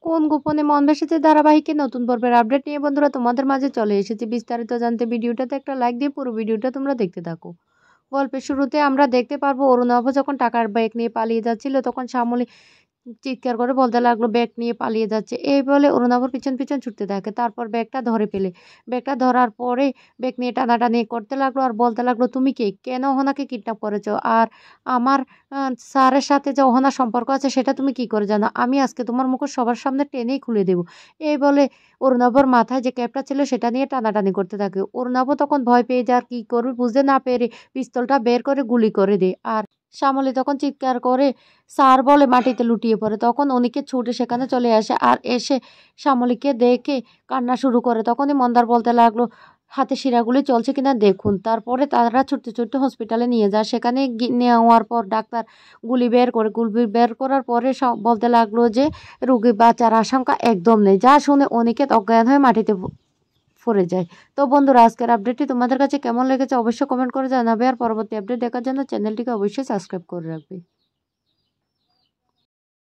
কোন গোপনে মন ভেসেছে ধারাবাহিকের নতুন পর্বের আপডেট নিয়ে বন্ধুরা তোমাদের মাঝে চলে এসেছি। বিস্তারিত জানতে ভিডিওটাতে একটা লাইক দিয়ে পুরো ভিডিওটা তোমরা দেখতে থাকো। গল্পের শুরুতে আমরা দেখতে পারবো অরুণাভ যখন টাকার ব্যাগ নিয়ে পালিয়ে যাচ্ছিল তখন শ্যামলী চিৎকার করে বলতে লাগলো ব্যাগ নিয়ে পালিয়ে যাচ্ছে। এই বলে অরুণাভর পিছন পিছন ছুটতে থাকে। তারপর ব্যাগটা ধরে ফেলে। ব্যাগটা ধরার পরে ব্যাগ নিয়ে টানাটানি করতে লাগলো আর বলতে লাগলো, তুমি কে, কেন ওহনাকে কিডন্যাপ করেছো, আর আমার স্যারের সাথে যে ওহনার সম্পর্ক আছে সেটা তুমি কি করে জানো? আমি আজকে তোমার মুখ সবার সামনে টেনেই খুলে দেবো। এই বলে অরুণাভর মাথায় যে ক্যাপটা ছিল সেটা নিয়ে টানাটানি করতে থাকে। অরুণাভ তখন ভয় পেয়ে যায়, আর কি করবে বুঝতে না পেরে পিস্তলটা বের করে গুলি করে দেয়। আর শ্যামলী তখন চিৎকার করে স্যার বলে মাটিতে লুটিয়ে পড়ে। তখন অনিকে ছুটে সেখানে চলে আসে আর এসে শ্যামলীকে দেখে কান্না শুরু করে। তখনই মন্দার বলতে লাগলো, হাতে শিরাগুলি চলছে কিনা দেখুন। তারপরে তারা ছুটতে ছুটতে হসপিটালে নিয়ে যায়। সেখানে নেওয়ার পর ডাক্তার গুলি বের করার পরে বলতে লাগলো যে রোগী বাঁচার আশঙ্কা একদম নেই। যা শুনে অনিকেত অজ্ঞান হয়ে মাটিতে পড়ে যায়। তো বন্ধুরা, আজকের আপডেটটি তোমাদের কাছে কেমন লেগেছে অবশ্যই কমেন্ট করে জানাবে। আর পরবর্তী আপডেট দেখার জন্য চ্যানেলটিকে অবশ্যই সাবস্ক্রাইব করে রাখবে।